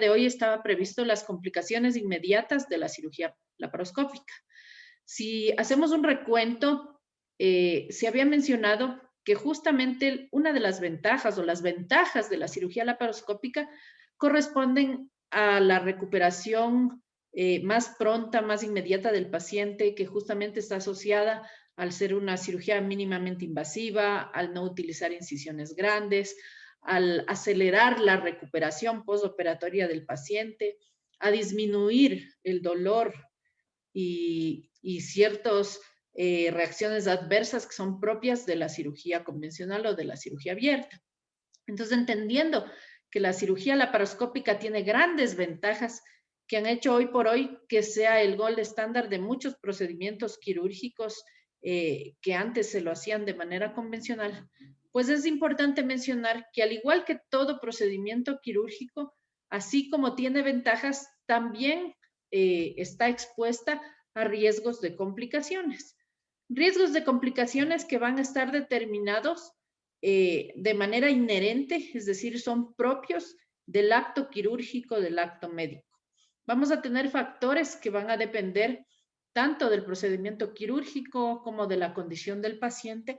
de hoy estaba previsto las complicaciones inmediatas de la cirugía laparoscópica. Si hacemos un recuento, se había mencionado que justamente una de las ventajas o las ventajas de la cirugía laparoscópica corresponden a la recuperación más pronta, más inmediata del paciente, que justamente está asociada al ser una cirugía mínimamente invasiva, al no utilizar incisiones grandes, al acelerar la recuperación postoperatoria del paciente, a disminuir el dolor y ciertas reacciones adversas que son propias de la cirugía convencional o de la cirugía abierta. Entonces, entendiendo que la cirugía laparoscópica tiene grandes ventajas que han hecho hoy por hoy que sea el gold estándar de muchos procedimientos quirúrgicos que antes se lo hacían de manera convencional, pues es importante mencionar que al igual que todo procedimiento quirúrgico, así como tiene ventajas, también está expuesta a riesgos de complicaciones. Riesgos de complicaciones que van a estar determinados de manera inherente, es decir, son propios del acto quirúrgico, del acto médico. Vamos a tener factores que van a depender tanto del procedimiento quirúrgico como de la condición del paciente,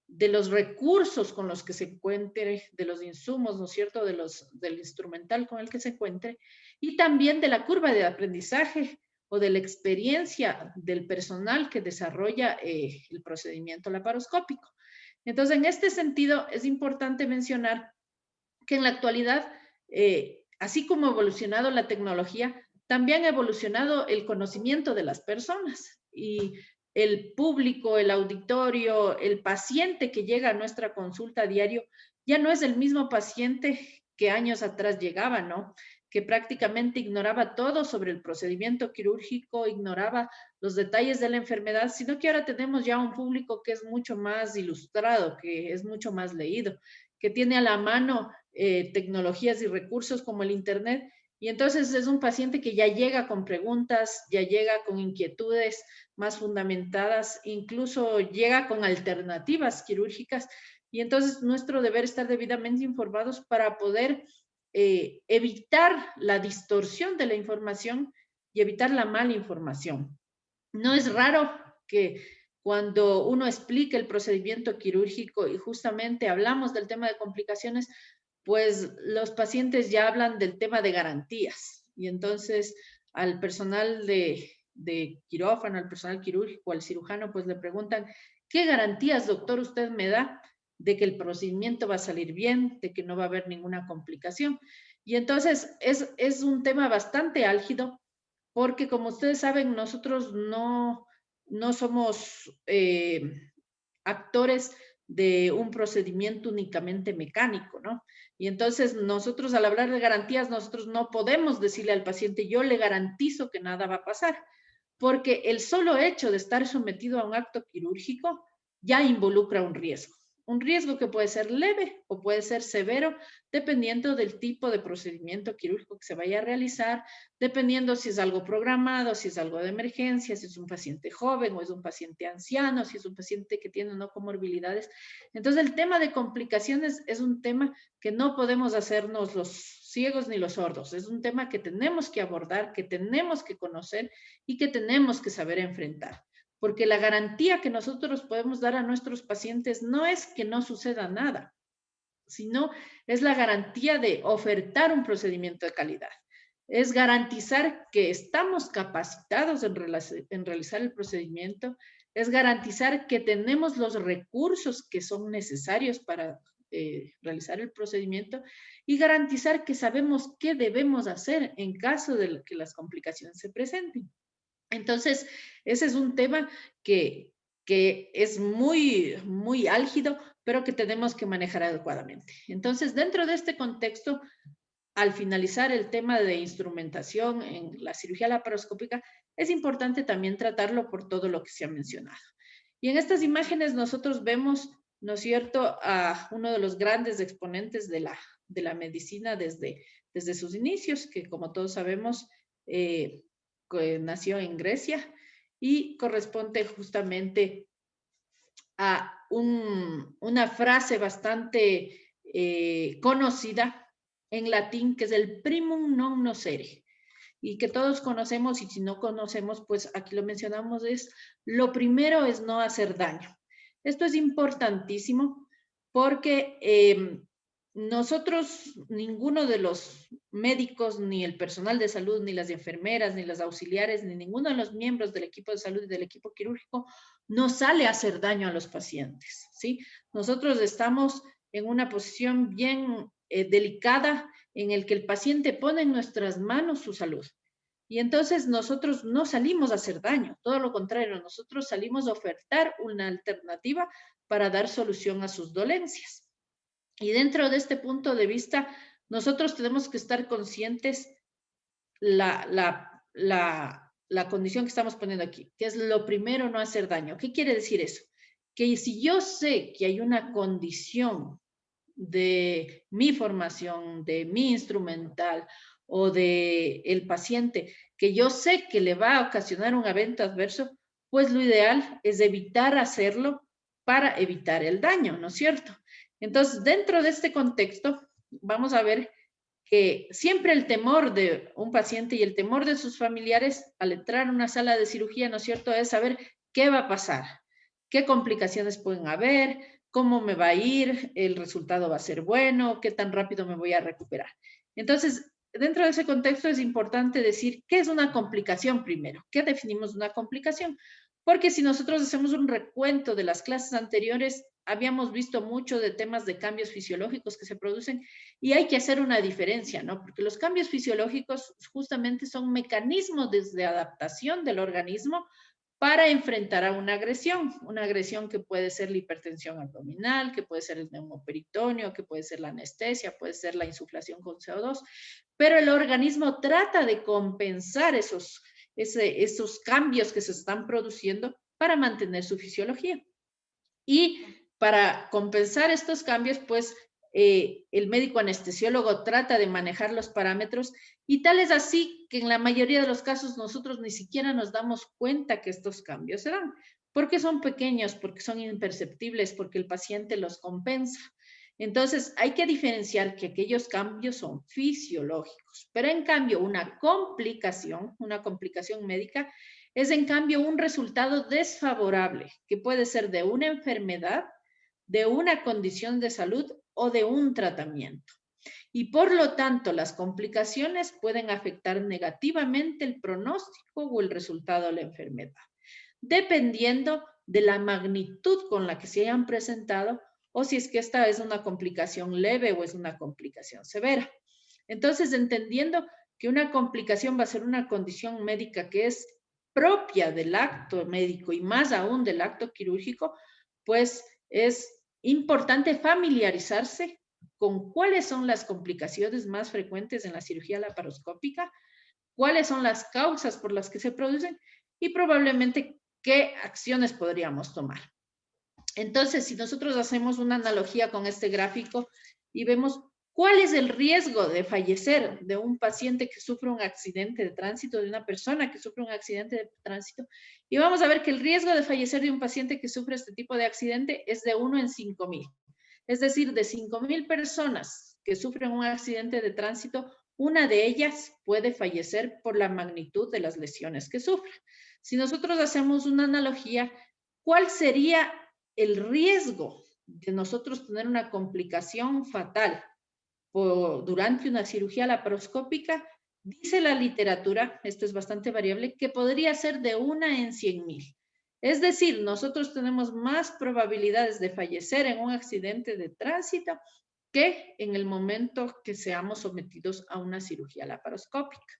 de los recursos con los que se encuentre, de los insumos, ¿no es cierto?, del instrumental con el que se encuentre, y también de la curva de aprendizaje o de la experiencia del personal que desarrolla el procedimiento laparoscópico. Entonces, en este sentido, es importante mencionar que en la actualidad, así como ha evolucionado la tecnología, también ha evolucionado el conocimiento de las personas y el público, el auditorio, el paciente que llega a nuestra consulta a diario, ya no es el mismo paciente que años atrás llegaba, ¿no? Que prácticamente ignoraba todo sobre el procedimiento quirúrgico, ignoraba los detalles de la enfermedad, sino que ahora tenemos ya un público que es mucho más ilustrado, que es mucho más leído, que tiene a la mano tecnologías y recursos como el Internet. Y entonces es un paciente que ya llega con preguntas, ya llega con inquietudes más fundamentadas, incluso llega con alternativas quirúrgicas. Y entonces nuestro deber es estar debidamente informados para poder evitar la distorsión de la información y evitar la mala información. No es raro que cuando uno explica el procedimiento quirúrgico y justamente hablamos del tema de complicaciones, pues los pacientes ya hablan del tema de garantías. Y entonces al personal de quirófano, al personal quirúrgico, al cirujano, pues le preguntan, ¿qué garantías, doctor, usted me da de que el procedimiento va a salir bien, de que no va a haber ninguna complicación? Y entonces es un tema bastante álgido porque como ustedes saben, nosotros no somos actores de un procedimiento únicamente mecánico, ¿no? Y entonces nosotros al hablar de garantías, nosotros no podemos decirle al paciente, yo le garantizo que nada va a pasar, porque el solo hecho de estar sometido a un acto quirúrgico ya involucra un riesgo que puede ser leve o puede ser severo, dependiendo del tipo de procedimiento quirúrgico que se vaya a realizar, dependiendo si es algo programado, si es algo de emergencia, si es un paciente joven o es un paciente anciano, si es un paciente que tiene no comorbilidades. Entonces, el tema de complicaciones es un tema que no podemos hacernos los ciegos ni los sordos. Es un tema que tenemos que abordar, que tenemos que conocer y que tenemos que saber enfrentar. Porque la garantía que nosotros podemos dar a nuestros pacientes no es que no suceda nada, sino es la garantía de ofertar un procedimiento de calidad. Es garantizar que estamos capacitados en realizar el procedimiento, es garantizar que tenemos los recursos que son necesarios para realizar el procedimiento y garantizar que sabemos qué debemos hacer en caso de que las complicaciones se presenten. Entonces, ese es un tema que es muy álgido, pero que tenemos que manejar adecuadamente. Entonces, dentro de este contexto, al finalizar el tema de instrumentación en la cirugía laparoscópica, es importante también tratarlo por todo lo que se ha mencionado. Y en estas imágenes nosotros vemos, ¿no es cierto?, a uno de los grandes exponentes de la medicina desde sus inicios, que como todos sabemos, nació en Grecia y corresponde justamente a una frase bastante conocida en latín, que es el primum non nocere, y que todos conocemos, y si no conocemos, pues aquí lo mencionamos, es lo primero es no hacer daño. Esto es importantísimo porque nosotros, ninguno de los médicos, ni el personal de salud, ni las enfermeras, ni las auxiliares, ni ninguno de los miembros del equipo de salud y del equipo quirúrgico no sale a hacer daño a los pacientes, ¿sí? Nosotros estamos en una posición bien delicada en el que el paciente pone en nuestras manos su salud. Y entonces nosotros no salimos a hacer daño, todo lo contrario, nosotros salimos a ofertar una alternativa para dar solución a sus dolencias. Y dentro de este punto de vista, nosotros tenemos que estar conscientes la condición que estamos poniendo aquí, que es lo primero, no hacer daño. ¿Qué quiere decir eso? Que si yo sé que hay una condición de mi formación, de mi instrumental o de el paciente, que yo sé que le va a ocasionar un evento adverso, pues lo ideal es evitar hacerlo para evitar el daño, ¿no es cierto? Entonces, dentro de este contexto, vamos a ver que siempre el temor de un paciente y el temor de sus familiares al entrar en una sala de cirugía, ¿no es cierto?, es saber qué va a pasar, qué complicaciones pueden haber, cómo me va a ir, el resultado va a ser bueno, qué tan rápido me voy a recuperar. Entonces, dentro de ese contexto es importante decir qué es una complicación primero, qué definimos una complicación, porque si nosotros hacemos un recuento de las clases anteriores, habíamos visto mucho de temas de cambios fisiológicos que se producen y hay que hacer una diferencia, ¿no? Porque los cambios fisiológicos justamente son mecanismos de adaptación del organismo para enfrentar a una agresión que puede ser la hipertensión abdominal, que puede ser el neumoperitoneo, que puede ser la anestesia, puede ser la insuflación con CO2, pero el organismo trata de compensar esos cambios que se están produciendo para mantener su fisiología. Y para compensar estos cambios, pues el médico anestesiólogo trata de manejar los parámetros y tal es así que en la mayoría de los casos nosotros ni siquiera nos damos cuenta que estos cambios se dan, porque son pequeños, porque son imperceptibles, porque el paciente los compensa. Entonces, hay que diferenciar que aquellos cambios son fisiológicos, pero en cambio una complicación médica, es en cambio un resultado desfavorable, que puede ser de una enfermedad, de una condición de salud o de un tratamiento. Y por lo tanto, las complicaciones pueden afectar negativamente el pronóstico o el resultado de la enfermedad, dependiendo de la magnitud con la que se hayan presentado o si es que esta es una complicación leve o es una complicación severa. Entonces, entendiendo que una complicación va a ser una condición médica que es propia del acto médico y más aún del acto quirúrgico, pues es importante familiarizarse con cuáles son las complicaciones más frecuentes en la cirugía laparoscópica, cuáles son las causas por las que se producen y probablemente qué acciones podríamos tomar. Entonces, si nosotros hacemos una analogía con este gráfico y vemos cuál es el riesgo de fallecer de un paciente que sufre un accidente de tránsito, de una persona que sufre un accidente de tránsito, y vamos a ver que el riesgo de fallecer de un paciente que sufre este tipo de accidente es de 1 en 5,000. Es decir, de 5,000 personas que sufren un accidente de tránsito, una de ellas puede fallecer por la magnitud de las lesiones que sufre. Si nosotros hacemos una analogía, ¿cuál sería el riesgo de nosotros tener una complicación fatal durante una cirugía laparoscópica? Dice la literatura, esto es bastante variable, que podría ser de 1 en 100,000. Es decir, nosotros tenemos más probabilidades de fallecer en un accidente de tránsito que en el momento que seamos sometidos a una cirugía laparoscópica.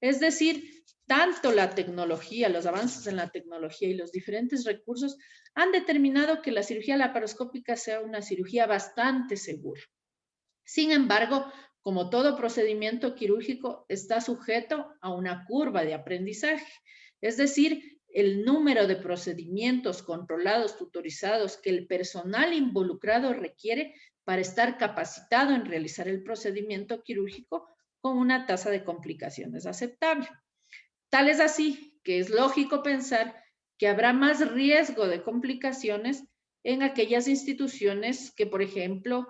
Es decir, tanto la tecnología, los avances en la tecnología y los diferentes recursos han determinado que la cirugía laparoscópica sea una cirugía bastante segura. Sin embargo, como todo procedimiento quirúrgico, está sujeto a una curva de aprendizaje, es decir, el número de procedimientos controlados, tutorizados que el personal involucrado requiere para estar capacitado en realizar el procedimiento quirúrgico con una tasa de complicaciones aceptable. Tal es así que es lógico pensar que habrá más riesgo de complicaciones en aquellas instituciones que, por ejemplo,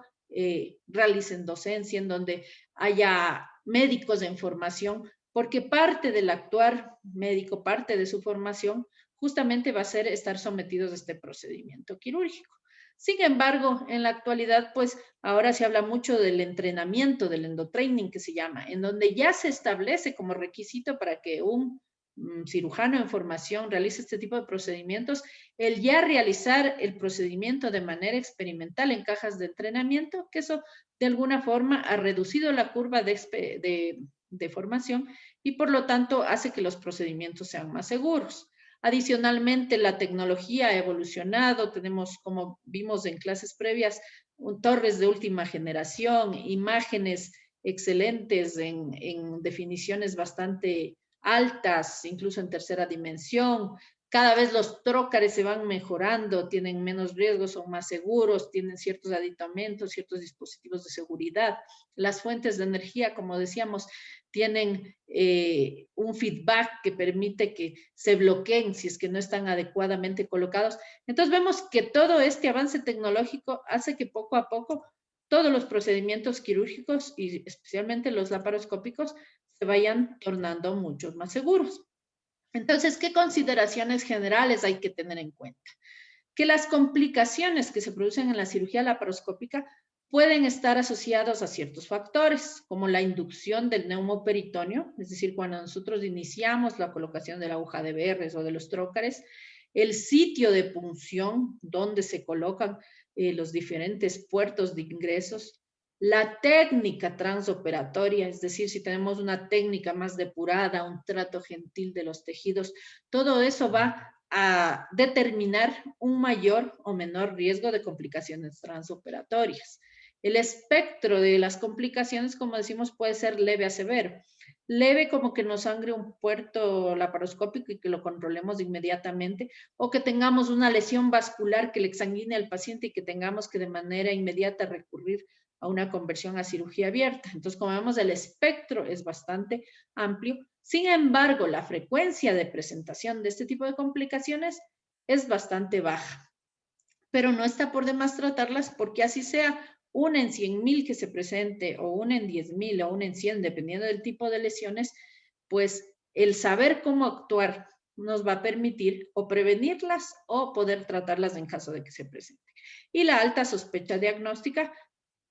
realicen docencia, en donde haya médicos en formación, porque parte del actuar médico, parte de su formación, justamente va a ser estar sometidos a este procedimiento quirúrgico. Sin embargo, en la actualidad, pues ahora se habla mucho del entrenamiento, del endotraining que se llama, en donde ya se establece como requisito para que un cirujano en formación realice este tipo de procedimientos, el ya realizar el procedimiento de manera experimental en cajas de entrenamiento, que eso de alguna forma ha reducido la curva de formación y por lo tanto hace que los procedimientos sean más seguros. Adicionalmente, la tecnología ha evolucionado, tenemos, como vimos en clases previas, torres de última generación, imágenes excelentes en definiciones bastante altas, incluso en tercera dimensión. Cada vez los trócares se van mejorando, tienen menos riesgos, son más seguros, tienen ciertos aditamentos, ciertos dispositivos de seguridad. Las fuentes de energía, como decíamos, tienen un feedback que permite que se bloqueen si es que no están adecuadamente colocados. Entonces vemos que todo este avance tecnológico hace que poco a poco todos los procedimientos quirúrgicos y especialmente los laparoscópicos se vayan tornando mucho más seguros. Entonces, ¿qué consideraciones generales hay que tener en cuenta? Que las complicaciones que se producen en la cirugía laparoscópica pueden estar asociados a ciertos factores, como la inducción del neumoperitoneo, es decir, cuando nosotros iniciamos la colocación de la aguja de Verres o de los trócares, el sitio de punción donde se colocan los diferentes puertos de ingresos, la técnica transoperatoria, es decir, si tenemos una técnica más depurada, un trato gentil de los tejidos, todo eso va a determinar un mayor o menor riesgo de complicaciones transoperatorias. El espectro de las complicaciones, como decimos, puede ser leve a severo. Leve como que nos sangre un puerto laparoscópico y que lo controlemos inmediatamente, o que tengamos una lesión vascular que le exsanguine al paciente y que tengamos que de manera inmediata recurrir a una conversión a cirugía abierta. Entonces, como vemos, el espectro es bastante amplio. Sin embargo, la frecuencia de presentación de este tipo de complicaciones es bastante baja, pero no está por demás tratarlas porque así sea una en 100,000 que se presente o una en 10,000 o una en 100, dependiendo del tipo de lesiones, pues el saber cómo actuar nos va a permitir o prevenirlas o poder tratarlas en caso de que se presente. Y la alta sospecha diagnóstica,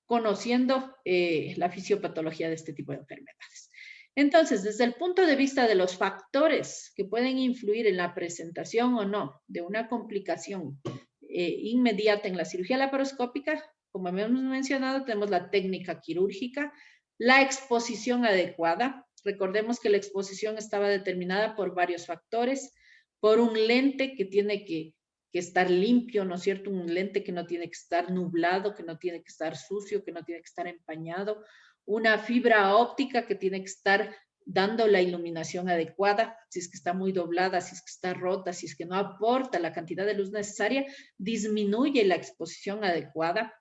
conociendo la fisiopatología de este tipo de enfermedades. Entonces, desde el punto de vista de los factores que pueden influir en la presentación o no de una complicación inmediata en la cirugía laparoscópica, como hemos mencionado, tenemos la técnica quirúrgica, la exposición adecuada. Recordemos que la exposición estaba determinada por varios factores, por un lente que tiene que estar limpio, ¿no es cierto? Un lente que no tiene que estar nublado, que no tiene que estar sucio, que no tiene que estar empañado, una fibra óptica que tiene que estar dando la iluminación adecuada, si es que está muy doblada, si es que está rota, si es que no aporta la cantidad de luz necesaria, disminuye la exposición adecuada.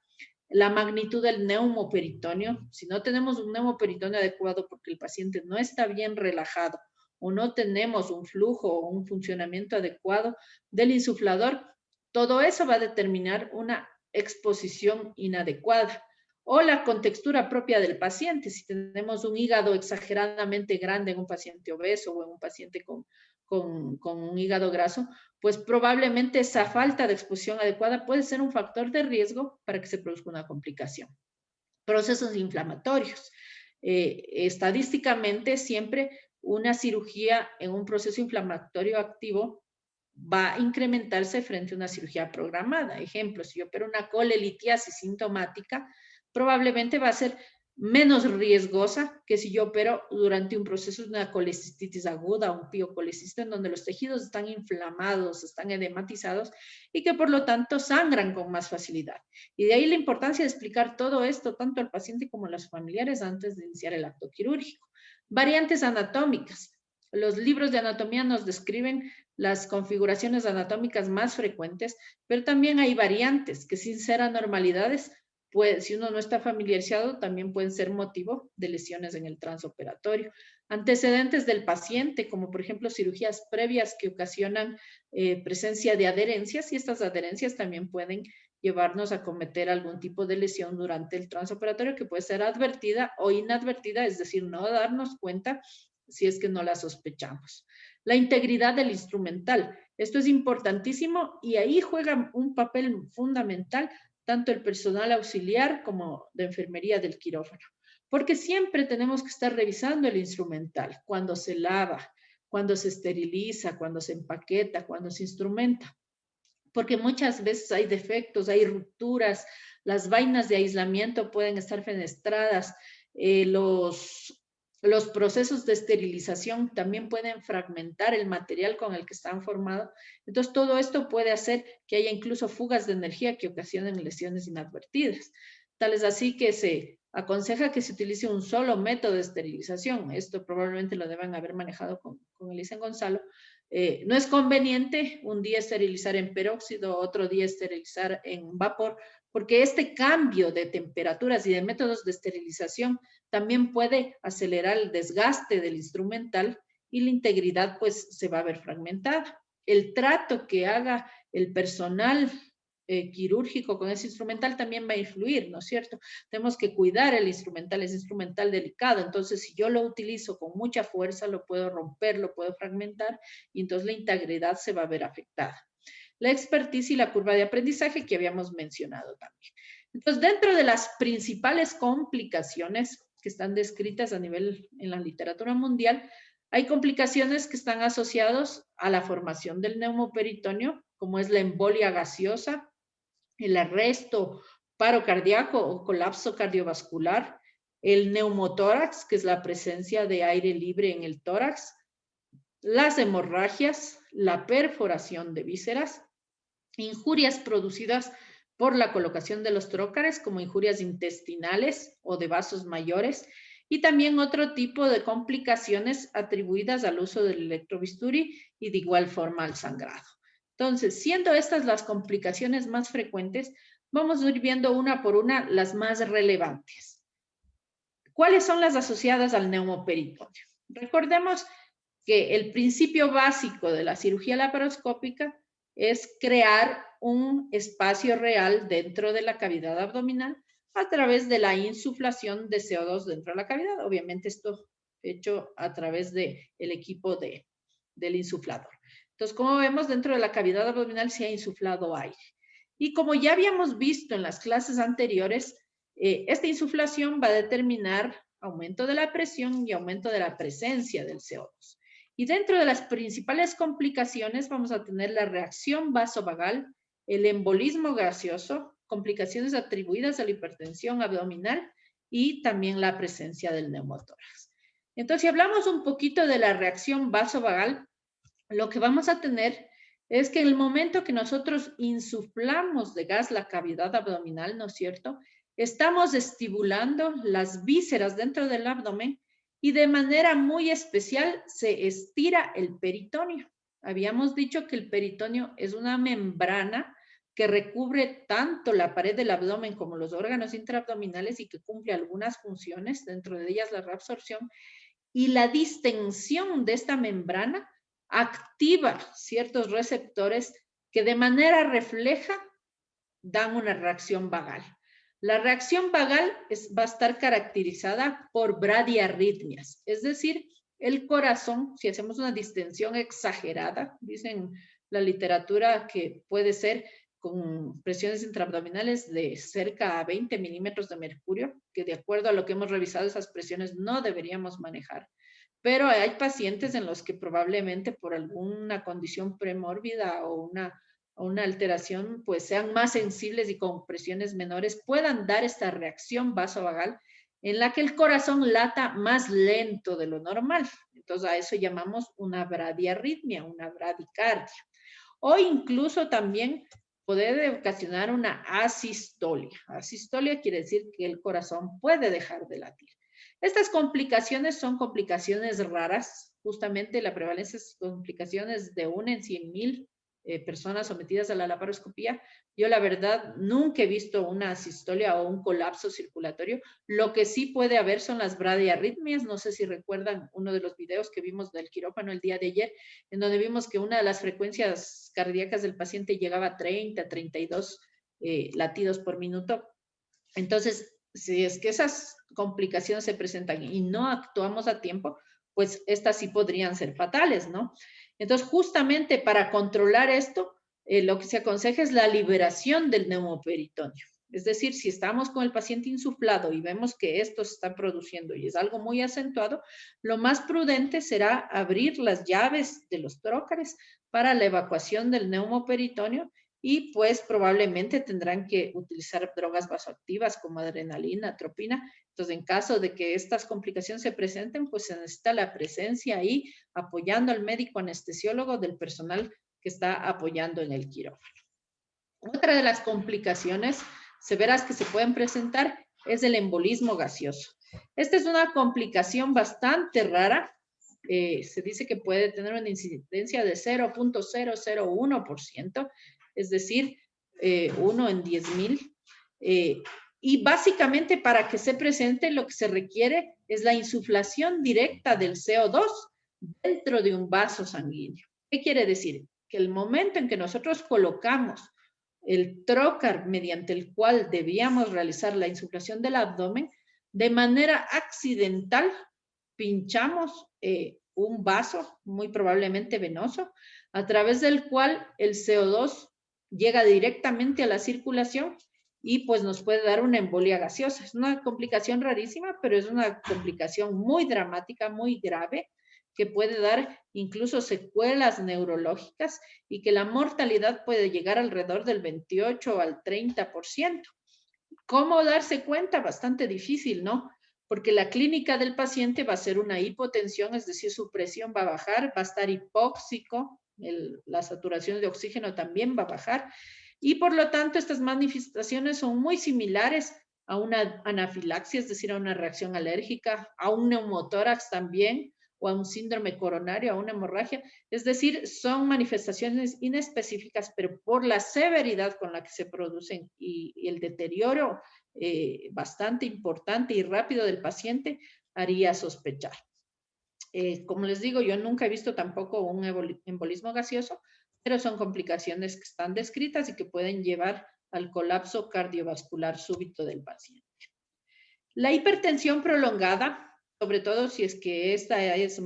La magnitud del neumoperitoneo, si no tenemos un neumoperitoneo adecuado porque el paciente no está bien relajado o no tenemos un flujo o un funcionamiento adecuado del insuflador, todo eso va a determinar una exposición inadecuada. O la contextura propia del paciente, si tenemos un hígado exageradamente grande en un paciente obeso o en un paciente con un hígado graso, pues probablemente esa falta de exposición adecuada puede ser un factor de riesgo para que se produzca una complicación. Procesos inflamatorios. Estadísticamente, siempre una cirugía en un proceso inflamatorio activo va a incrementarse frente a una cirugía programada. Ejemplo, si yo opero una colelitiasis sintomática, probablemente va a ser menos riesgosa que si yo opero durante un proceso de una colecistitis aguda, un piocolecisto, en donde los tejidos están inflamados, están edematizados y que por lo tanto sangran con más facilidad. Y de ahí la importancia de explicar todo esto tanto al paciente como a los familiares antes de iniciar el acto quirúrgico. Variantes anatómicas. Los libros de anatomía nos describen las configuraciones anatómicas más frecuentes, pero también hay variantes que sin ser anormalidades, pues, si uno no está familiarizado, también pueden ser motivo de lesiones en el transoperatorio. Antecedentes del paciente, como por ejemplo cirugías previas que ocasionan presencia de adherencias, y estas adherencias también pueden llevarnos a cometer algún tipo de lesión durante el transoperatorio que puede ser advertida o inadvertida, es decir, no darnos cuenta si es que no la sospechamos. La integridad del instrumental. Esto es importantísimo y ahí juega un papel fundamental tanto el personal auxiliar como de enfermería del quirófano, porque siempre tenemos que estar revisando el instrumental, cuando se lava, cuando se esteriliza, cuando se empaqueta, cuando se instrumenta, porque muchas veces hay defectos, hay rupturas, las vainas de aislamiento pueden estar fenestradas, los procesos de esterilización también pueden fragmentar el material con el que están formados. Entonces, todo esto puede hacer que haya incluso fugas de energía que ocasionen lesiones inadvertidas. Tal es así que se aconseja que se utilice un solo método de esterilización. Esto probablemente lo deben haber manejado con Elisen Gonzalo. No es conveniente un día esterilizar en peróxido, otro día esterilizar en vapor, porque este cambio de temperaturas y de métodos de esterilización también puede acelerar el desgaste del instrumental y la integridad pues se va a ver fragmentada. El trato que haga el personal quirúrgico con ese instrumental también va a influir, ¿no es cierto? Tenemos que cuidar el instrumental, es instrumental delicado, entonces si yo lo utilizo con mucha fuerza, lo puedo romper, lo puedo fragmentar y entonces la integridad se va a ver afectada. La expertise y la curva de aprendizaje que habíamos mencionado también. Entonces, dentro de las principales complicaciones que están descritas a nivel en la literatura mundial, hay complicaciones que están asociadas a la formación del neumoperitoneo, como es la embolia gaseosa, el arresto, paro cardíaco o colapso cardiovascular, el neumotórax, que es la presencia de aire libre en el tórax, las hemorragias, la perforación de vísceras, injurias producidas por la colocación de los trócares, como injurias intestinales o de vasos mayores, y también otro tipo de complicaciones atribuidas al uso del electrobisturí y de igual forma al sangrado. Entonces, siendo estas las complicaciones más frecuentes, vamos a ir viendo una por una las más relevantes. ¿Cuáles son las asociadas al neumoperitoneo? Recordemos que el principio básico de la cirugía laparoscópica es crear un espacio real dentro de la cavidad abdominal a través de la insuflación de CO2 dentro de la cavidad. Obviamente esto hecho a través del equipo del insuflador. Entonces, como vemos, dentro de la cavidad abdominal se ha insuflado aire. Y como ya habíamos visto en las clases anteriores, esta insuflación va a determinar aumento de la presión y aumento de la presencia del CO2. Y dentro de las principales complicaciones vamos a tener la reacción vasovagal, el embolismo gaseoso, complicaciones atribuidas a la hipertensión abdominal y también la presencia del neumotórax. Entonces, si hablamos un poquito de la reacción vasovagal, lo que vamos a tener es que en el momento que nosotros insuflamos de gas la cavidad abdominal, ¿no es cierto? Estamos estimulando las vísceras dentro del abdomen y de manera muy especial se estira el peritoneo. Habíamos dicho que el peritoneo es una membrana que recubre tanto la pared del abdomen como los órganos intraabdominales y que cumple algunas funciones, dentro de ellas la reabsorción, y la distensión de esta membrana activa ciertos receptores que de manera refleja dan una reacción vagal. La reacción vagal va a estar caracterizada por bradiarritmias, es decir, el corazón, si hacemos una distensión exagerada, dicen la literatura que puede ser con presiones intraabdominales de cerca a 20 milímetros de mercurio, que de acuerdo a lo que hemos revisado, esas presiones no deberíamos manejar. Pero hay pacientes en los que probablemente por alguna condición premórbida o una alteración, pues sean más sensibles y con presiones menores puedan dar esta reacción vasovagal en la que el corazón lata más lento de lo normal. Entonces a eso llamamos una bradiarritmia, una bradicardia. O incluso también puede ocasionar una asistolia. Asistolia quiere decir que el corazón puede dejar de latir. Estas complicaciones son complicaciones raras, justamente la prevalencia de estas complicaciones de 1 en 100,000 personas sometidas a la laparoscopía. Yo la verdad nunca he visto una asistolia o un colapso circulatorio. Lo que sí puede haber son las bradiarritmias. No sé si recuerdan uno de los videos que vimos del quirófano el día de ayer, en donde vimos que una de las frecuencias cardíacas del paciente llegaba a 30, 32 latidos por minuto. Entonces, si es que esas complicaciones se presentan y no actuamos a tiempo, pues estas sí podrían ser fatales, ¿no? Entonces, justamente para controlar esto, lo que se aconseja es la liberación del neumoperitoneo. Es decir, si estamos con el paciente insuflado y vemos que esto se está produciendo y es algo muy acentuado, lo más prudente será abrir las llaves de los trócares para la evacuación del neumoperitoneo y pues probablemente tendrán que utilizar drogas vasoactivas como adrenalina, atropina. Entonces, en caso de que estas complicaciones se presenten, pues se necesita la presencia ahí apoyando al médico anestesiólogo del personal que está apoyando en el quirófano. Otra de las complicaciones severas que se pueden presentar es el embolismo gaseoso. Esta es una complicación bastante rara. Se dice que puede tener una incidencia de 0.001%, es decir, 1 en 10,000. Y básicamente para que se presente lo que se requiere es la insuflación directa del CO2 dentro de un vaso sanguíneo. ¿Qué quiere decir? Que el momento en que nosotros colocamos el trócar mediante el cual debíamos realizar la insuflación del abdomen, de manera accidental pinchamos un vaso, muy probablemente venoso, a través del cual el CO2 llega directamente a la circulación y pues nos puede dar una embolia gaseosa. Es una complicación rarísima, pero es una complicación muy dramática, muy grave, que puede dar incluso secuelas neurológicas y que la mortalidad puede llegar alrededor del 28 al 30%. ¿Cómo darse cuenta? Bastante difícil, ¿no? Porque la clínica del paciente va a ser una hipotensión, es decir, su presión va a bajar, va a estar hipóxico, la saturación de oxígeno también va a bajar, y por lo tanto estas manifestaciones son muy similares a una anafilaxia, es decir, a una reacción alérgica, a un neumotórax también, o a un síndrome coronario, a una hemorragia. Es decir, son manifestaciones inespecíficas, pero por la severidad con la que se producen y el deterioro bastante importante y rápido del paciente, haría sospechar. Como les digo, yo nunca he visto tampoco un embolismo gaseoso, pero son complicaciones que están descritas y que pueden llevar al colapso cardiovascular súbito del paciente. La hipertensión prolongada, sobre todo si es que esta es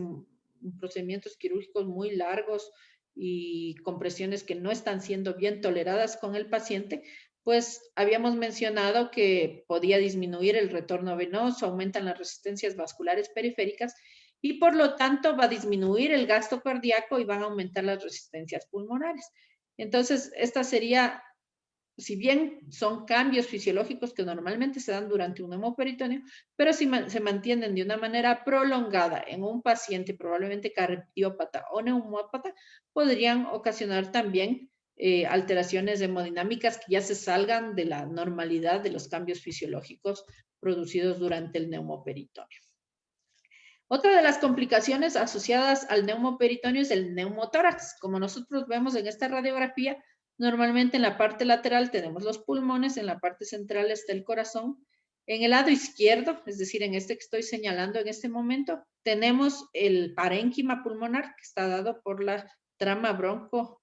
procedimientos quirúrgicos muy largos y compresiones que no están siendo bien toleradas con el paciente, pues habíamos mencionado que podía disminuir el retorno venoso, aumentan las resistencias vasculares periféricas y por lo tanto va a disminuir el gasto cardíaco y van a aumentar las resistencias pulmonares. Entonces, esta sería, si bien son cambios fisiológicos que normalmente se dan durante un hemoperitoneo, pero si se mantienen de una manera prolongada en un paciente probablemente cardiópata o neumópata, podrían ocasionar también alteraciones hemodinámicas que ya se salgan de la normalidad de los cambios fisiológicos producidos durante el neumoperitoneo. Otra de las complicaciones asociadas al neumoperitoneo es el neumotórax. Como nosotros vemos en esta radiografía, normalmente en la parte lateral tenemos los pulmones, en la parte central está el corazón. En el lado izquierdo, es decir, en este que estoy señalando en este momento, tenemos el parénquima pulmonar que está dado por la trama broncopleural,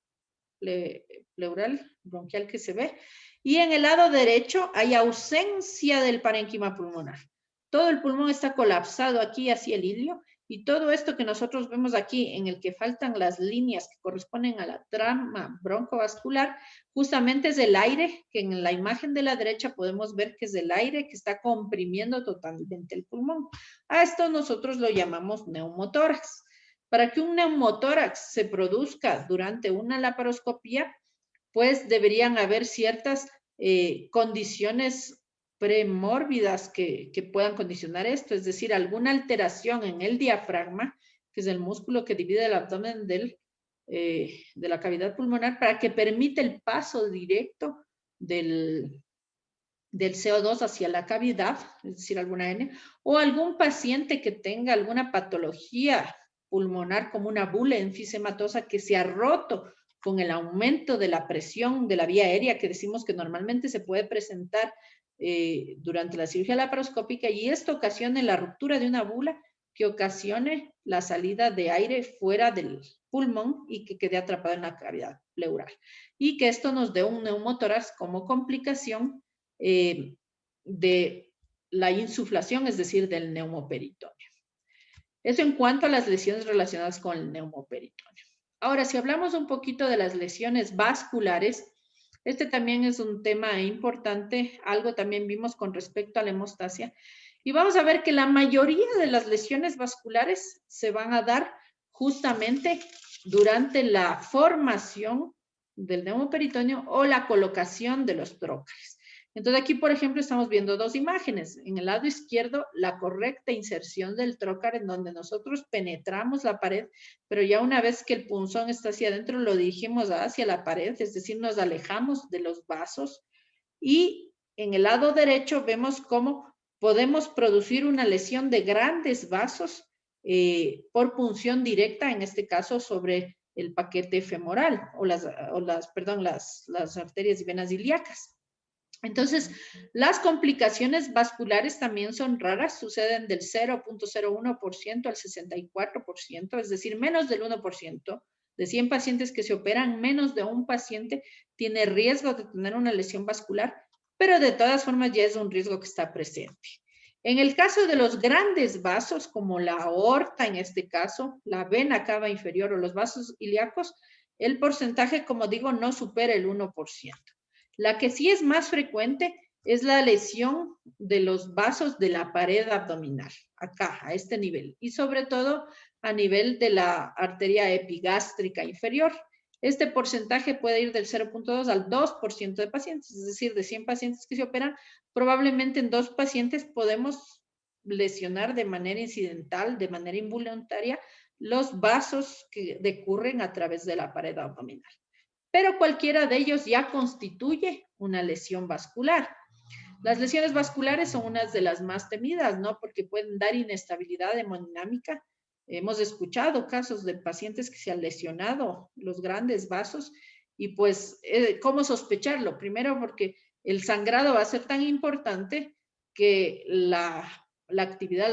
bronquial que se ve. Y en el lado derecho hay ausencia del parénquima pulmonar. Todo el pulmón está colapsado aquí hacia el ilio y todo esto que nosotros vemos aquí en el que faltan las líneas que corresponden a la trama broncovascular, justamente es el aire que en la imagen de la derecha podemos ver que es el aire que está comprimiendo totalmente el pulmón. A esto nosotros lo llamamos neumotórax. Para que un neumotórax se produzca durante una laparoscopía, pues deberían haber ciertas condiciones premórbidas que puedan condicionar esto, es decir, alguna alteración en el diafragma, que es el músculo que divide el abdomen de la cavidad pulmonar, para que permita el paso directo del CO2 hacia la cavidad, es decir, alguna N, o algún paciente que tenga alguna patología pulmonar como una bula enfisematosa que se ha roto con el aumento de la presión de la vía aérea que decimos que normalmente se puede presentar durante la cirugía laparoscópica y esto ocasiona la ruptura de una bula que ocasione la salida de aire fuera del pulmón y que quede atrapado en la cavidad pleural. Y que esto nos dé un neumotórax como complicación de la insuflación, es decir, del neumoperitoneo. Eso en cuanto a las lesiones relacionadas con el neumoperitoneo. Ahora, si hablamos un poquito de las lesiones vasculares, este también es un tema importante, algo también vimos con respecto a la hemostasia, y vamos a ver que la mayoría de las lesiones vasculares se van a dar justamente durante la formación del neumoperitoneo o la colocación de los trócares. Entonces aquí, por ejemplo, estamos viendo dos imágenes. En el lado izquierdo, la correcta inserción del trócar en donde nosotros penetramos la pared, pero ya una vez que el punzón está hacia adentro, lo dirigimos hacia la pared, es decir, nos alejamos de los vasos. Y en el lado derecho vemos cómo podemos producir una lesión de grandes vasos por punción directa, en este caso sobre el paquete femoral o las arterias y venas ilíacas. Entonces, las complicaciones vasculares también son raras, suceden del 0.01% al 64%, es decir, menos del 1%. De 100 pacientes que se operan, menos de un paciente tiene riesgo de tener una lesión vascular, pero de todas formas ya es un riesgo que está presente. En el caso de los grandes vasos, como la aorta en este caso, la vena cava inferior o los vasos ilíacos, el porcentaje, como digo, no supera el 1%. La que sí es más frecuente es la lesión de los vasos de la pared abdominal, acá, a este nivel, y sobre todo a nivel de la arteria epigástrica inferior. Este porcentaje puede ir del 0.2 al 2% de pacientes, es decir, de 100 pacientes que se operan, probablemente en 2 pacientes podemos lesionar de manera incidental, de manera involuntaria, los vasos que decurren a través de la pared abdominal. Pero cualquiera de ellos ya constituye una lesión vascular. Las lesiones vasculares son unas de las más temidas, ¿no? Porque pueden dar inestabilidad hemodinámica. Hemos escuchado casos de pacientes que se han lesionado los grandes vasos y pues, ¿cómo sospecharlo? Primero porque el sangrado va a ser tan importante que la actividad,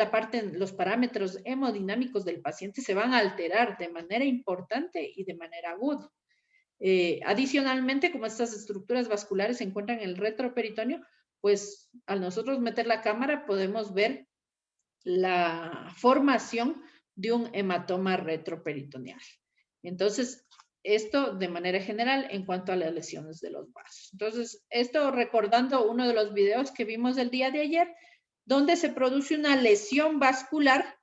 los parámetros hemodinámicos del paciente se van a alterar de manera importante y de manera aguda. Adicionalmente, como estas estructuras vasculares se encuentran en el retroperitoneo, pues al nosotros meter la cámara podemos ver la formación de un hematoma retroperitoneal. Entonces, esto de manera general en cuanto a las lesiones de los vasos. Entonces, esto recordando uno de los videos que vimos el día de ayer, donde se produce una lesión vascular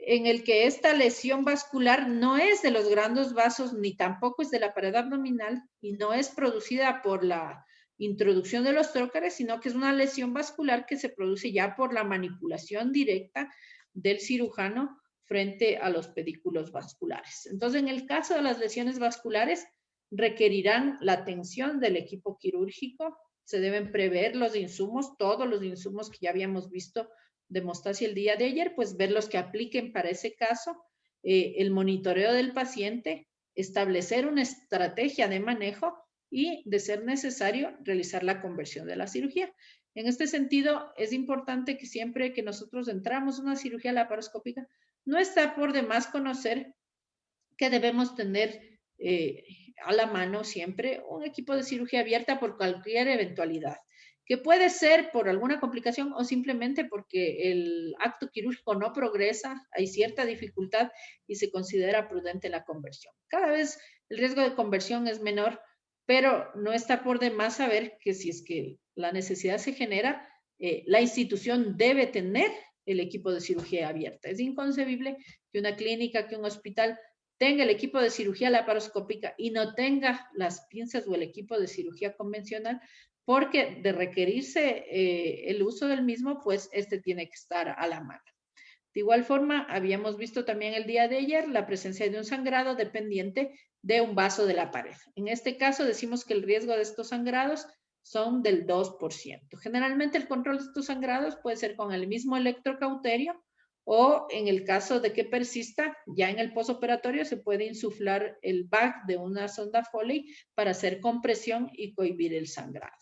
en el que esta lesión vascular no es de los grandes vasos ni tampoco es de la pared abdominal y no es producida por la introducción de los trócares, sino que es una lesión vascular que se produce ya por la manipulación directa del cirujano frente a los pedículos vasculares. Entonces, en el caso de las lesiones vasculares, requerirán la atención del equipo quirúrgico, se deben prever los insumos, todos los insumos que ya habíamos visto de hemostasia el día de ayer, pues ver los que apliquen para ese caso, el monitoreo del paciente, establecer una estrategia de manejo y, de ser necesario, realizar la conversión de la cirugía. En este sentido, es importante que siempre que nosotros entramos en una cirugía laparoscópica, no está por demás conocer que debemos tener a la mano siempre un equipo de cirugía abierta por cualquier eventualidad, que puede ser por alguna complicación o simplemente porque el acto quirúrgico no progresa, hay cierta dificultad y se considera prudente la conversión. Cada vez el riesgo de conversión es menor, pero no está por demás saber que si es que la necesidad se genera, la institución debe tener el equipo de cirugía abierta. Es inconcebible que una clínica, que un hospital tenga el equipo de cirugía laparoscópica y no tenga las pinzas o el equipo de cirugía convencional, porque de requerirse el uso del mismo, pues este tiene que estar a la mano. De igual forma, habíamos visto también el día de ayer la presencia de un sangrado dependiente de un vaso de la pared. En este caso decimos que el riesgo de estos sangrados son del 2%. Generalmente el control de estos sangrados puede ser con el mismo electrocauterio o en el caso de que persista, ya en el posoperatorio se puede insuflar el bag de una sonda Foley para hacer compresión y cohibir el sangrado.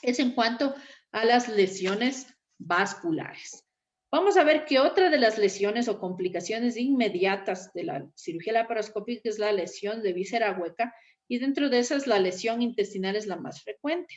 Es en cuanto a las lesiones vasculares. Vamos a ver que otra de las lesiones o complicaciones inmediatas de la cirugía laparoscópica es la lesión de víscera hueca y dentro de esas la lesión intestinal es la más frecuente.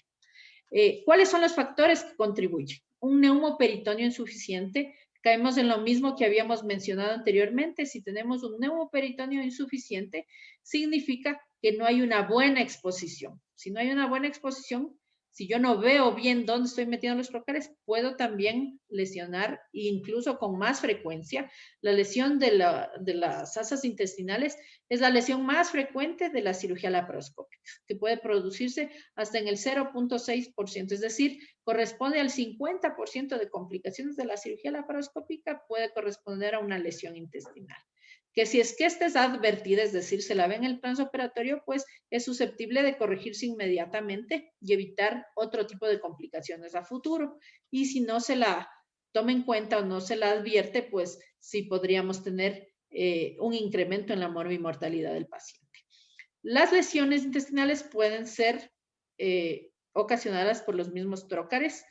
¿Cuáles son los factores que contribuyen? Un neumoperitoneo insuficiente. Caemos en lo mismo que habíamos mencionado anteriormente. Si tenemos un neumoperitoneo insuficiente, significa que no hay una buena exposición. Si no hay una buena exposición, si yo no veo bien dónde estoy metiendo los trocales, puedo también lesionar, incluso con más frecuencia. La lesión de las asas intestinales es la lesión más frecuente de la cirugía laparoscópica, que puede producirse hasta en el 0.6%, es decir, corresponde al 50% de complicaciones de la cirugía laparoscópica, puede corresponder a una lesión intestinal. Que si es que esta es advertida, es decir, se la ve en el transoperatorio, pues es susceptible de corregirse inmediatamente y evitar otro tipo de complicaciones a futuro. Y si no se la toma en cuenta o no se la advierte, pues sí podríamos tener un incremento en la morbimortalidad del paciente. Las lesiones intestinales pueden ser ocasionadas por los mismos trócares.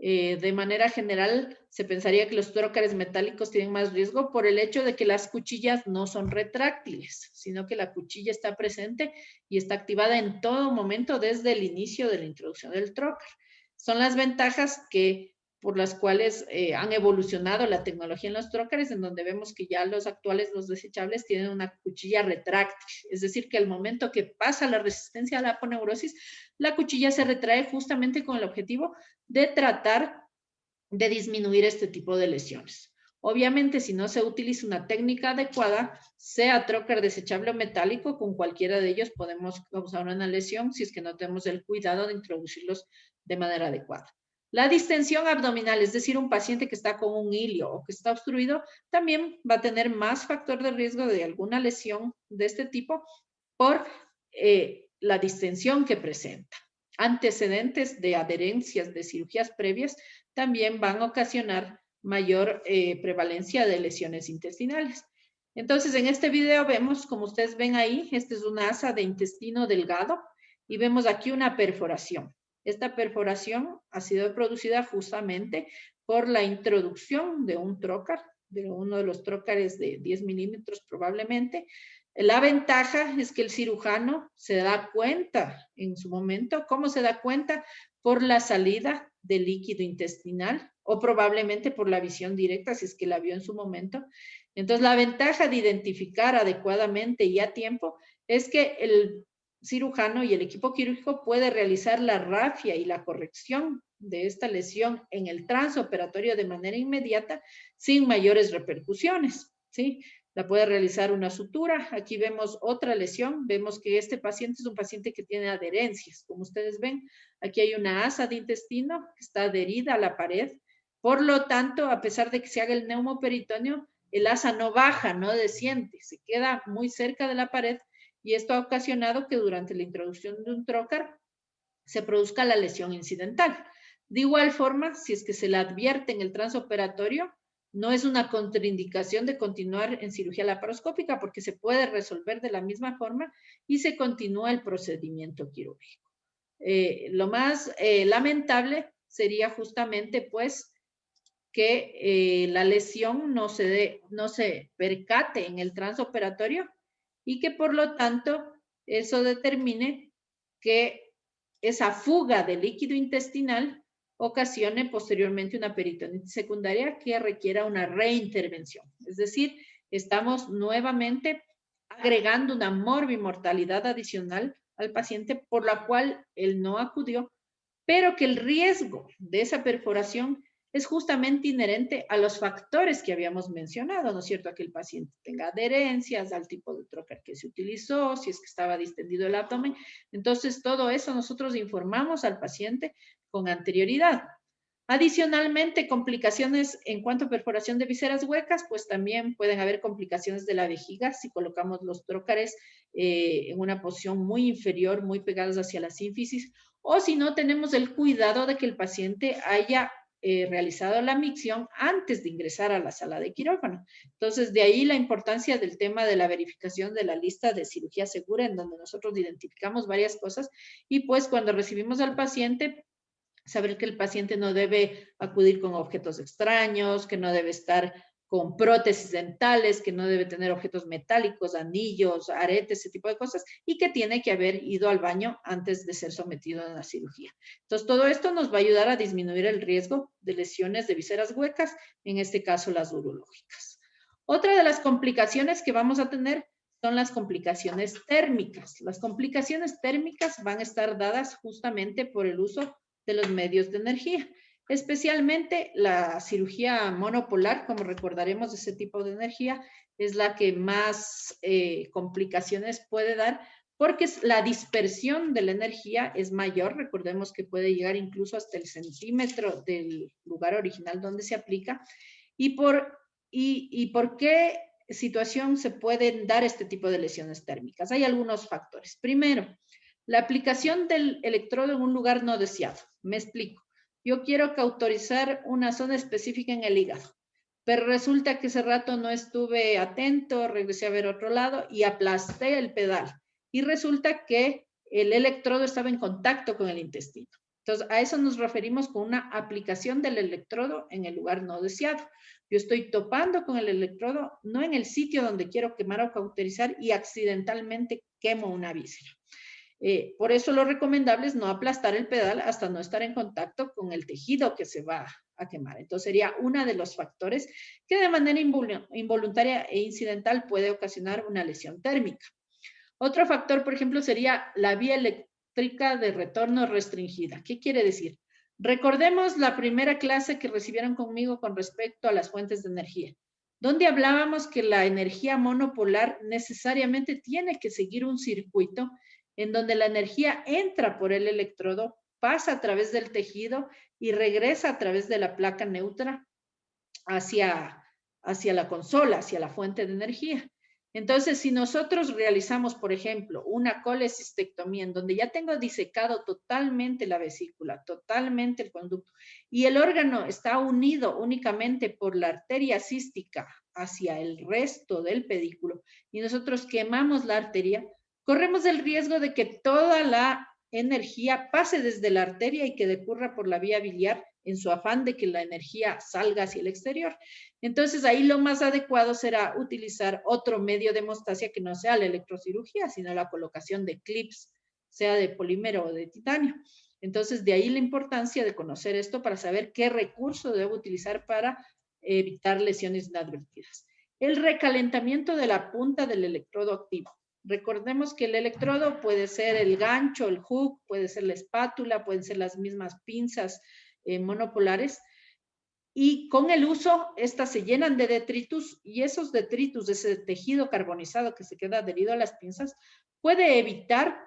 De manera general, se pensaría que los trócares metálicos tienen más riesgo por el hecho de que las cuchillas no son retráctiles, sino que la cuchilla está presente y está activada en todo momento desde el inicio de la introducción del trócar. Son las ventajas por las cuales han evolucionado la tecnología en los trócares, en donde vemos que ya los actuales, los desechables, tienen una cuchilla retráctil. Es decir, que al momento que pasa la resistencia a la aponeurosis, la cuchilla se retrae justamente con el objetivo de tratar de disminuir este tipo de lesiones. Obviamente, si no se utiliza una técnica adecuada, sea trócar desechable o metálico, con cualquiera de ellos podemos causar una lesión si es que no tenemos el cuidado de introducirlos de manera adecuada. La distensión abdominal, es decir, un paciente que está con un hilio o que está obstruido, también va a tener más factor de riesgo de alguna lesión de este tipo por la distensión que presenta. Antecedentes de adherencias de cirugías previas también van a ocasionar mayor prevalencia de lesiones intestinales. Entonces, en este video vemos, como ustedes ven ahí, esta es una asa de intestino delgado y vemos aquí una perforación. Esta perforación ha sido producida justamente por la introducción de un trócar, de uno de los trócares de 10 milímetros probablemente. La ventaja es que el cirujano se da cuenta en su momento. ¿Cómo se da cuenta? Por la salida del líquido intestinal o probablemente por la visión directa, si es que la vio en su momento. Entonces, la ventaja de identificar adecuadamente y a tiempo es que el cirujano y el equipo quirúrgico puede realizar la rafia y la corrección de esta lesión en el transoperatorio de manera inmediata sin mayores repercusiones, ¿sí? La puede realizar una sutura. Aquí vemos otra lesión. Vemos que este paciente es un paciente que tiene adherencias. Como ustedes ven, aquí hay una asa de intestino que está adherida a la pared. Por lo tanto, a pesar de que se haga el neumoperitoneo, el asa no baja, no desciende, se queda muy cerca de la pared y esto ha ocasionado que durante la introducción de un trócar se produzca la lesión incidental. De igual forma, si es que se la advierte en el transoperatorio, no es una contraindicación de continuar en cirugía laparoscópica porque se puede resolver de la misma forma y se continúa el procedimiento quirúrgico. Lo más lamentable sería justamente pues que la lesión no se percate en el transoperatorio y que por lo tanto eso determine que esa fuga de líquido intestinal ocasione posteriormente una peritonitis secundaria que requiera una reintervención. Es decir, estamos nuevamente agregando una morbimortalidad adicional al paciente por la cual él no acudió, pero que el riesgo de esa perforación es justamente inherente a los factores que habíamos mencionado, ¿no es cierto? Que el paciente tenga adherencias al tipo de trócar que se utilizó, si es que estaba distendido el abdomen. Entonces, todo eso nosotros informamos al paciente con anterioridad. Adicionalmente, complicaciones en cuanto a perforación de vísceras huecas, pues también pueden haber complicaciones de la vejiga si colocamos los trócares en una posición muy inferior, muy pegados hacia la sínfisis, o si no tenemos el cuidado de que el paciente haya realizado la micción antes de ingresar a la sala de quirófano. Entonces, de ahí la importancia del tema de la verificación de la lista de cirugía segura, en donde nosotros identificamos varias cosas y pues cuando recibimos al paciente, saber que el paciente no debe acudir con objetos extraños, que no debe estar con prótesis dentales, que no debe tener objetos metálicos, anillos, aretes, ese tipo de cosas, y que tiene que haber ido al baño antes de ser sometido a la cirugía. Entonces, todo esto nos va a ayudar a disminuir el riesgo de lesiones de vísceras huecas, en este caso las urológicas. Otra de las complicaciones que vamos a tener son las complicaciones térmicas. Las complicaciones térmicas van a estar dadas justamente por el uso de los medios de energía, especialmente la cirugía monopolar, como recordaremos, ese tipo de energía es la que más complicaciones puede dar, porque la dispersión de la energía es mayor. Recordemos que puede llegar incluso hasta el centímetro del lugar original donde se aplica. ¿Y por qué situación se pueden dar este tipo de lesiones térmicas? Hay algunos factores. Primero, la aplicación del electrodo en un lugar no deseado. Me explico. Yo quiero cauterizar una zona específica en el hígado, pero resulta que ese rato no estuve atento, regresé a ver otro lado y aplasté el pedal. Y resulta que el electrodo estaba en contacto con el intestino. Entonces, a eso nos referimos con una aplicación del electrodo en el lugar no deseado. Yo estoy topando con el electrodo, no en el sitio donde quiero quemar o cauterizar, y accidentalmente quemo una víscera. Por eso lo recomendable es no aplastar el pedal hasta no estar en contacto con el tejido que se va a quemar. Entonces sería uno de los factores que de manera involuntaria e incidental puede ocasionar una lesión térmica. Otro factor, por ejemplo, sería la vía eléctrica de retorno restringida. ¿Qué quiere decir? Recordemos la primera clase que recibieron conmigo con respecto a las fuentes de energía, donde hablábamos que la energía monopolar necesariamente tiene que seguir un circuito en donde la energía entra por el electrodo, pasa a través del tejido y regresa a través de la placa neutra hacia la consola, hacia la fuente de energía. Entonces, si nosotros realizamos, por ejemplo, una colecistectomía en donde ya tengo disecado totalmente la vesícula, totalmente el conducto, y el órgano está unido únicamente por la arteria cística hacia el resto del pedículo, y nosotros quemamos la arteria, corremos el riesgo de que toda la energía pase desde la arteria y que decurra por la vía biliar en su afán de que la energía salga hacia el exterior. Entonces, ahí lo más adecuado será utilizar otro medio de hemostasia que no sea la electrocirugía, sino la colocación de clips, sea de polímero o de titanio. Entonces, de ahí la importancia de conocer esto para saber qué recurso debo utilizar para evitar lesiones inadvertidas. El recalentamiento de la punta del electrodo activo. Recordemos que el electrodo puede ser el gancho, el hook, puede ser la espátula, pueden ser las mismas pinzas monopolares, y con el uso estas se llenan de detritus, y esos detritus, ese tejido carbonizado que se queda adherido a las pinzas, puede evitar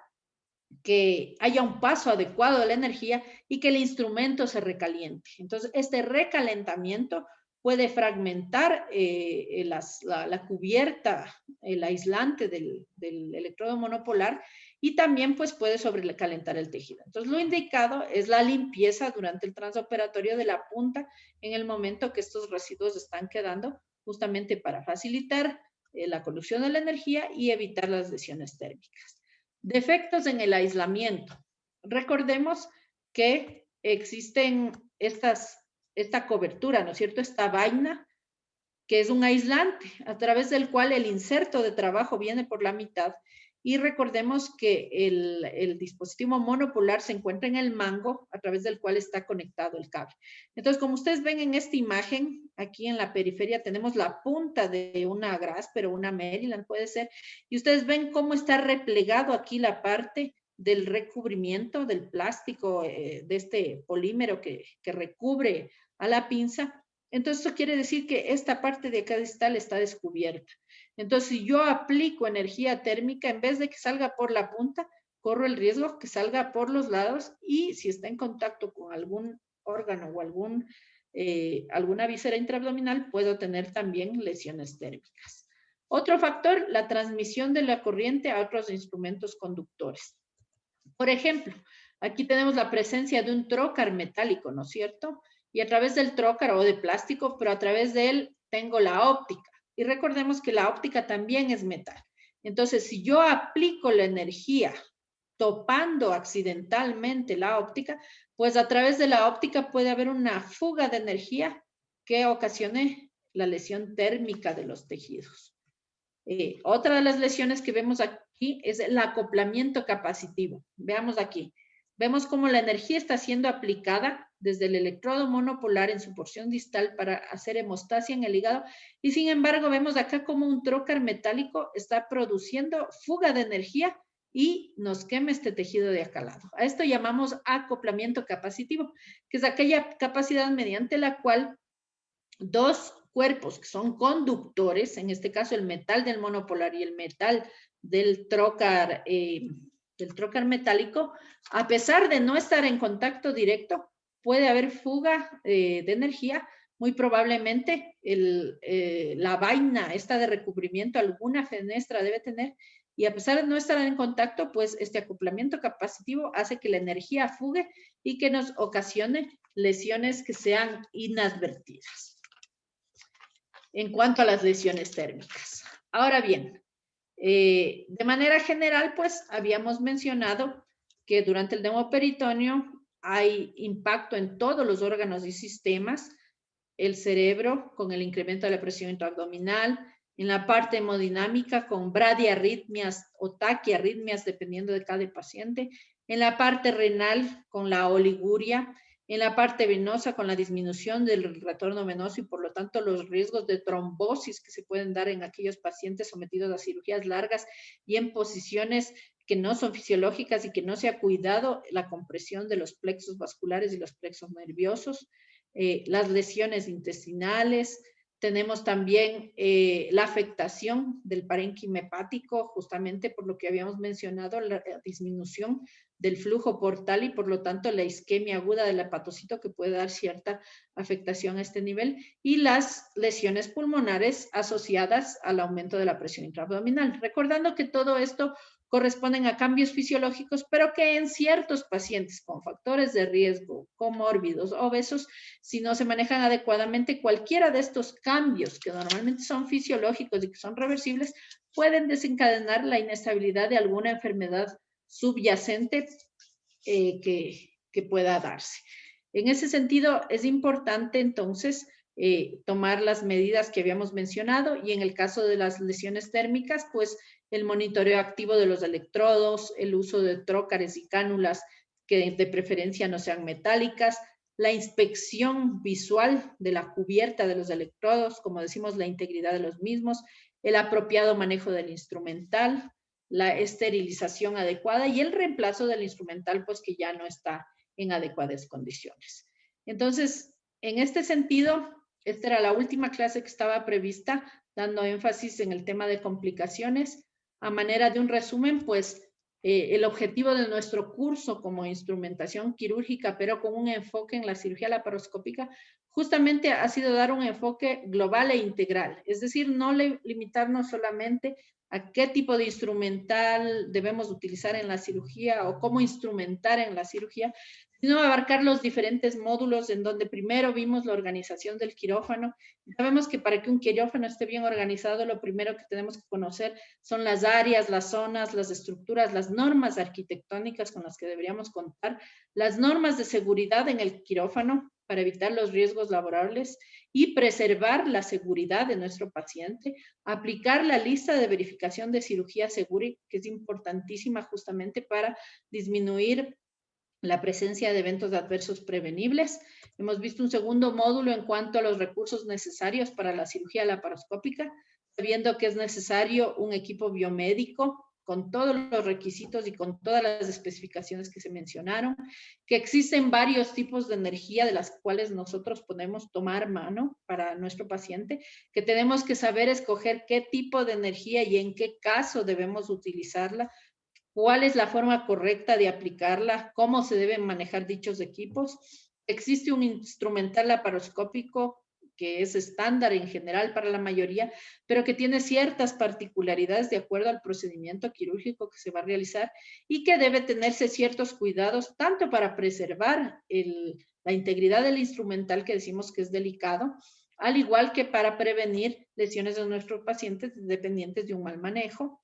que haya un paso adecuado de la energía y que el instrumento se recaliente. Entonces, este recalentamiento puede fragmentar la cubierta, el aislante del electrodo monopolar, y también pues puede sobrecalentar el tejido. Entonces, lo indicado es la limpieza durante el transoperatorio de la punta en el momento que estos residuos están quedando, justamente para facilitar la conducción de la energía y evitar las lesiones térmicas. Defectos en el aislamiento. Recordemos que existen esta cobertura, ¿no es cierto? Esta vaina, que es un aislante, a través del cual el inserto de trabajo viene por la mitad. Y recordemos que el dispositivo monopolar se encuentra en el mango, a través del cual está conectado el cable. Entonces, como ustedes ven en esta imagen, aquí en la periferia tenemos la punta de una Grasper o una Maryland, puede ser, y ustedes ven cómo está replegado aquí la parte del recubrimiento del plástico, de este polímero que recubre a la pinza. Entonces, eso quiere decir que esta parte de acá distal está descubierta. Entonces, si yo aplico energía térmica, en vez de que salga por la punta, corro el riesgo que salga por los lados, y si está en contacto con algún órgano o alguna víscera intraabdominal, puedo tener también lesiones térmicas. Otro factor, la transmisión de la corriente a otros instrumentos conductores. Por ejemplo, aquí tenemos la presencia de un trócar metálico, ¿no es cierto? Y a través del trócar, o de plástico, pero a través de él tengo la óptica. Y recordemos que la óptica también es metal. Entonces, si yo aplico la energía topando accidentalmente la óptica, pues a través de la óptica puede haber una fuga de energía que ocasione la lesión térmica de los tejidos. Otra de las lesiones que vemos aquí es el acoplamiento capacitivo. Veamos aquí. Vemos cómo la energía está siendo aplicada desde el electrodo monopolar en su porción distal para hacer hemostasia en el hígado y sin embargo vemos acá cómo un trocar metálico está produciendo fuga de energía y nos quema este tejido de acá al lado. A esto llamamos acoplamiento capacitivo, que es aquella capacidad mediante la cual dos cuerpos que son conductores, en este caso el metal del monopolar y el metal del trocar metálico, a pesar de no estar en contacto directo, puede haber fuga de energía. Muy probablemente la vaina esta de recubrimiento, alguna fenestra debe tener, y a pesar de no estar en contacto, pues este acoplamiento capacitivo hace que la energía fugue y que nos ocasione lesiones que sean inadvertidas. En cuanto a las lesiones térmicas. Ahora bien, de manera general, pues habíamos mencionado que durante el demoperitoneo hay impacto en todos los órganos y sistemas, el cerebro con el incremento de la presión intraabdominal, en la parte hemodinámica con bradiarritmias o taquiarritmias, dependiendo de cada paciente, en la parte renal con la oliguria, en la parte venosa con la disminución del retorno venoso y por lo tanto los riesgos de trombosis que se pueden dar en aquellos pacientes sometidos a cirugías largas y en posiciones que no son fisiológicas y que no se ha cuidado la compresión de los plexos vasculares y los plexos nerviosos, las lesiones intestinales. Tenemos también la afectación del parénquima hepático, justamente por lo que habíamos mencionado, la disminución del flujo portal y por lo tanto la isquemia aguda del hepatocito que puede dar cierta afectación a este nivel y las lesiones pulmonares asociadas al aumento de la presión intraabdominal. Recordando que todo esto corresponden a cambios fisiológicos, pero que en ciertos pacientes con factores de riesgo, comórbidos, obesos, si no se manejan adecuadamente, cualquiera de estos cambios que normalmente son fisiológicos y que son reversibles, pueden desencadenar la inestabilidad de alguna enfermedad subyacente que pueda darse. En ese sentido, es importante entonces tomar las medidas que habíamos mencionado y en el caso de las lesiones térmicas, pues el monitoreo activo de los electrodos, el uso de trócares y cánulas que de preferencia no sean metálicas, la inspección visual de la cubierta de los electrodos, como decimos, la integridad de los mismos, el apropiado manejo del instrumental, la esterilización adecuada y el reemplazo del instrumental, pues que ya no está en adecuadas condiciones. Entonces, en este sentido, esta era la última clase que estaba prevista, dando énfasis en el tema de complicaciones. A manera de un resumen, pues el objetivo de nuestro curso como instrumentación quirúrgica, pero con un enfoque en la cirugía laparoscópica, justamente ha sido dar un enfoque global e integral, es decir, no limitarnos solamente a qué tipo de instrumental debemos utilizar en la cirugía o cómo instrumentar en la cirugía, sino abarcar los diferentes módulos en donde primero vimos la organización del quirófano. Sabemos que para que un quirófano esté bien organizado, lo primero que tenemos que conocer son las áreas, las zonas, las estructuras, las normas arquitectónicas con las que deberíamos contar, las normas de seguridad en el quirófano para evitar los riesgos laborables y preservar la seguridad de nuestro paciente, aplicar la lista de verificación de cirugía segura, que es importantísima justamente para disminuir la presencia de eventos adversos prevenibles. Hemos visto un segundo módulo en cuanto a los recursos necesarios para la cirugía laparoscópica, sabiendo que es necesario un equipo biomédico con todos los requisitos y con todas las especificaciones que se mencionaron, que existen varios tipos de energía de las cuales nosotros podemos tomar mano para nuestro paciente, que tenemos que saber escoger qué tipo de energía y en qué caso debemos utilizarla, cuál es la forma correcta de aplicarla, cómo se deben manejar dichos equipos. Existe un instrumental laparoscópico que es estándar en general para la mayoría, pero que tiene ciertas particularidades de acuerdo al procedimiento quirúrgico que se va a realizar y que debe tenerse ciertos cuidados tanto para preservar la integridad del instrumental, que decimos que es delicado, al igual que para prevenir lesiones de nuestros pacientes dependientes de un mal manejo.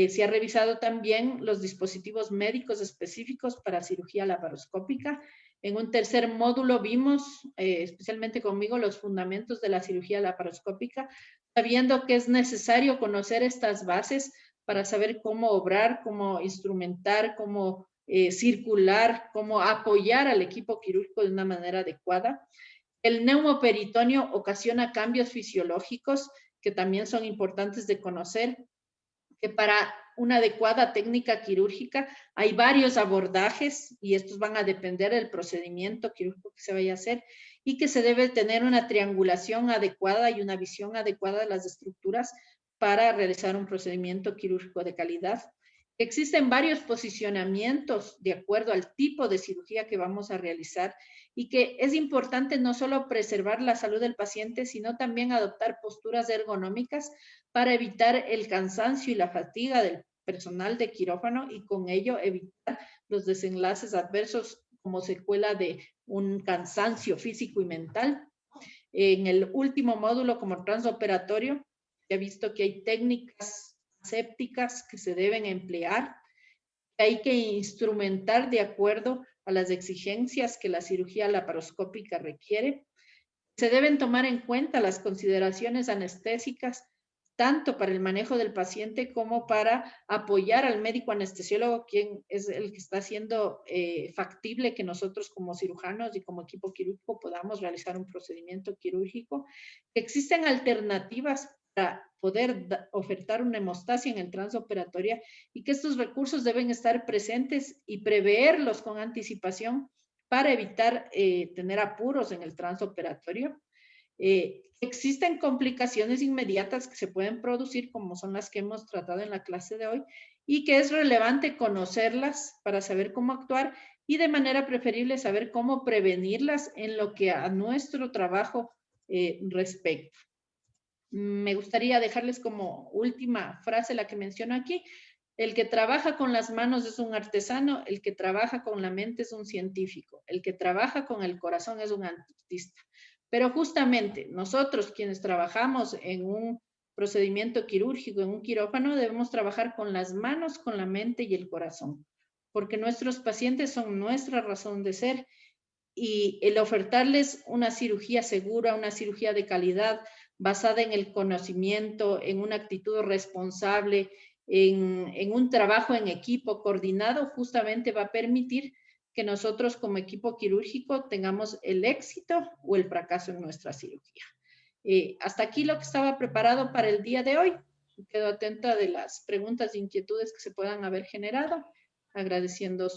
Se ha revisado también los dispositivos médicos específicos para cirugía laparoscópica. En un tercer módulo vimos, especialmente conmigo, los fundamentos de la cirugía laparoscópica, sabiendo que es necesario conocer estas bases para saber cómo obrar, cómo instrumentar, cómo circular, cómo apoyar al equipo quirúrgico de una manera adecuada. El neumoperitoneo ocasiona cambios fisiológicos que también son importantes de conocer, que para una adecuada técnica quirúrgica hay varios abordajes y estos van a depender del procedimiento quirúrgico que se vaya a hacer y que se debe tener una triangulación adecuada y una visión adecuada de las estructuras para realizar un procedimiento quirúrgico de calidad. Existen varios posicionamientos de acuerdo al tipo de cirugía que vamos a realizar y que es importante no solo preservar la salud del paciente, sino también adoptar posturas ergonómicas para evitar el cansancio y la fatiga del personal de quirófano y con ello evitar los desenlaces adversos como secuela de un cansancio físico y mental. En el último módulo como transoperatorio, se ha visto que hay técnicas sépticas que se deben emplear, que hay que instrumentar de acuerdo a las exigencias que la cirugía laparoscópica requiere. Se deben tomar en cuenta las consideraciones anestésicas, tanto para el manejo del paciente como para apoyar al médico anestesiólogo, quien es el que está haciendo factible que nosotros como cirujanos y como equipo quirúrgico podamos realizar un procedimiento quirúrgico. Existen alternativas para poder ofertar una hemostasia en el transoperatoria y que estos recursos deben estar presentes y preverlos con anticipación para evitar tener apuros en el transoperatorio. Existen complicaciones inmediatas que se pueden producir, como son las que hemos tratado en la clase de hoy, y que es relevante conocerlas para saber cómo actuar y de manera preferible saber cómo prevenirlas en lo que a nuestro trabajo respecta. Me gustaría dejarles como última frase la que menciono aquí. El que trabaja con las manos es un artesano, el que trabaja con la mente es un científico, el que trabaja con el corazón es un artista. Pero justamente nosotros quienes trabajamos en un procedimiento quirúrgico, en un quirófano, debemos trabajar con las manos, con la mente y el corazón, porque nuestros pacientes son nuestra razón de ser y el ofertarles una cirugía segura, una cirugía de calidad, basada en el conocimiento, en una actitud responsable, en un trabajo en equipo coordinado, justamente va a permitir que nosotros como equipo quirúrgico tengamos el éxito o el fracaso en nuestra cirugía. Hasta aquí lo que estaba preparado para el día de hoy. Quedo atenta de las preguntas e inquietudes que se puedan haber generado, agradeciendo